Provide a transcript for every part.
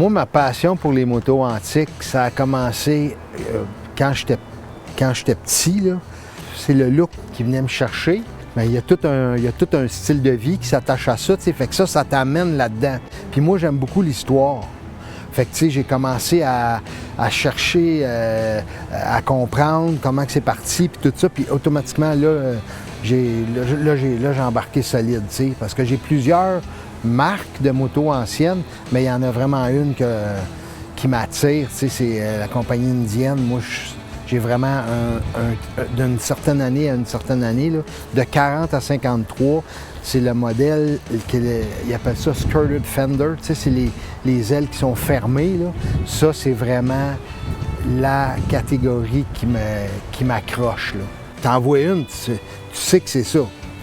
Moi, ma passion pour les motos antiques, ça a commencé quand j'étais petit, là. C'est le look qui venait me chercher. Mais il y a tout un style de vie qui s'attache à ça, tu sais. Fait que ça t'amène là-dedans. Puis moi, j'aime beaucoup l'histoire. Fait que, tu sais, j'ai commencé à chercher, à comprendre comment que c'est parti, puis tout ça. Puis automatiquement, là, j'ai embarqué solide, tu sais. Parce que j'ai plusieurs marques de motos anciennes, mais il y en a vraiment une qui m'attire, tu sais, c'est la compagnie indienne. Moi, j'ai vraiment d'une certaine année à une certaine année, là, de 40 à 53, c'est le modèle, ils appellent ça skirted fender, tu sais, c'est les ailes qui sont fermées, là. Ça, c'est vraiment la catégorie qui m'accroche, là. T'en vois une, tu sais que c'est ça.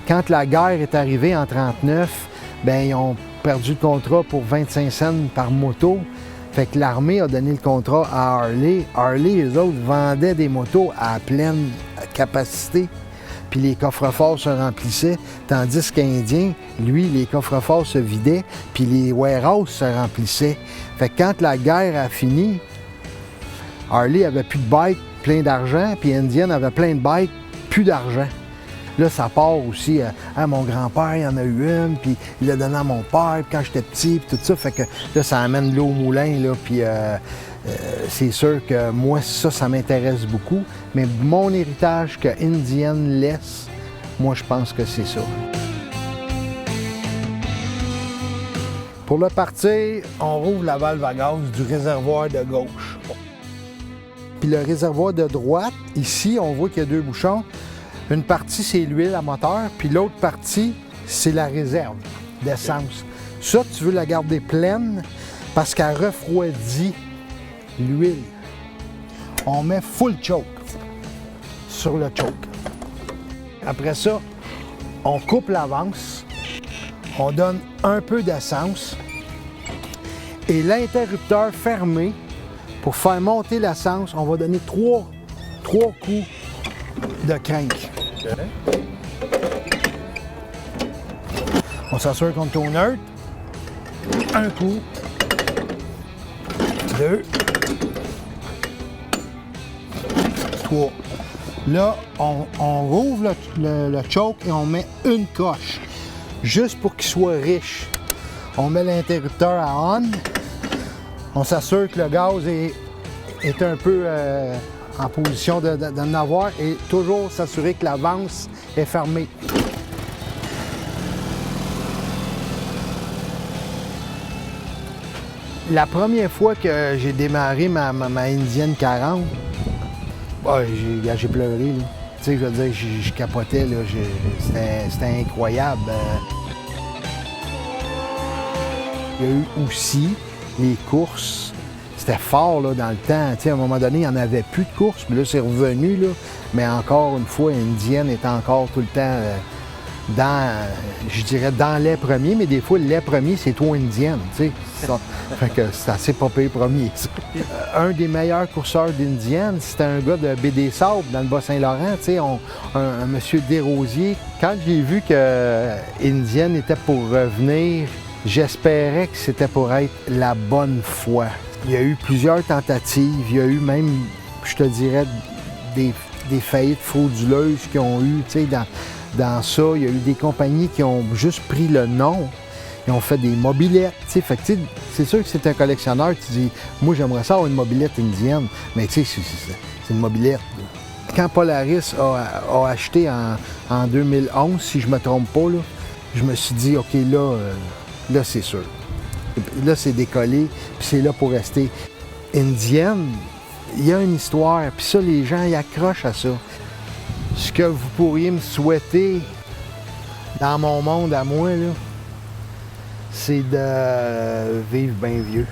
Quand la guerre est arrivée en 1939, bien, ils ont perdu le contrat pour 25 cents par moto. Fait que l'armée a donné le contrat à Harley. Harley, eux autres, vendaient des motos à pleine capacité. Puis les coffres-forts se remplissaient. Tandis qu'Indien, lui, les coffres-forts se vidaient, puis les warehouses se remplissaient. Fait que quand la guerre a fini, Harley avait plus de bikes, plein d'argent, puis Indian avait plein de bikes, plus d'argent. Là, ça part aussi, mon grand-père, il en a eu une, puis il l'a donné à mon père, puis quand j'étais petit, puis tout ça. Fait que là, ça amène l'eau au moulin, là, puis c'est sûr que moi, ça m'intéresse beaucoup. Mais mon héritage que Indian laisse, moi, je pense que c'est ça. Pour le partir, on rouvre la valve à gaz du réservoir de gauche. Puis le réservoir de droite, ici, on voit qu'il y a deux bouchons. Une partie, c'est l'huile à moteur, puis l'autre partie, c'est la réserve d'essence. Ça, tu veux la garder pleine parce qu'elle refroidit l'huile. On met full choke sur le choke. Après ça, on coupe l'avance, on donne un peu d'essence et l'interrupteur fermé, pour faire monter l'essence, on va donner trois coups de crank. Okay. On s'assure qu'on tourne neutre. Un coup. Deux. Trois. Là, on rouvre le choke et on met une coche. Juste pour qu'il soit riche. On met l'interrupteur à on. On s'assure que le gaz est un peu en position d'en avoir et toujours s'assurer que l'avance est fermée. La première fois que j'ai démarré ma Indienne 40, j'ai pleuré. Là. Tu sais, je veux dire, je capotais. C'était incroyable. Il y a eu aussi les courses. C'était fort là, dans le temps. Tu sais, à un moment donné, il n'y en avait plus de courses, puis là, c'est revenu. Là. Mais encore une fois, Indienne est encore tout le temps je dirais dans les premiers, mais des fois, les premiers, c'est toi Indienne. Tu sais. Fait que c'est assez pas pire premier. Un des meilleurs courseurs d'Indienne, c'était un gars de BD Sable dans le Bas-Saint-Laurent, tu sais, un monsieur Desrosiers. Quand j'ai vu que Indienne était pour revenir, j'espérais que c'était pour être la bonne fois. Il y a eu plusieurs tentatives, il y a eu même, je te dirais, des faillites frauduleuses qui ont eu, tu sais, dans ça. Il y a eu des compagnies qui ont juste pris le nom, ils ont fait des mobilettes, tu sais. Fait que, tu sais, c'est sûr que c'est un collectionneur, tu dis, moi, j'aimerais ça avoir une mobilette indienne, mais tu sais, c'est une mobilette. Quand Polaris a acheté en 2011, si je me trompe pas, là, je me suis dit, OK, là c'est sûr. Là, c'est décollé, puis c'est là pour rester. Indienne, il y a une histoire, puis ça, les gens y accrochent à ça. Ce que vous pourriez me souhaiter dans mon monde à moi, là, c'est de vivre bien vieux.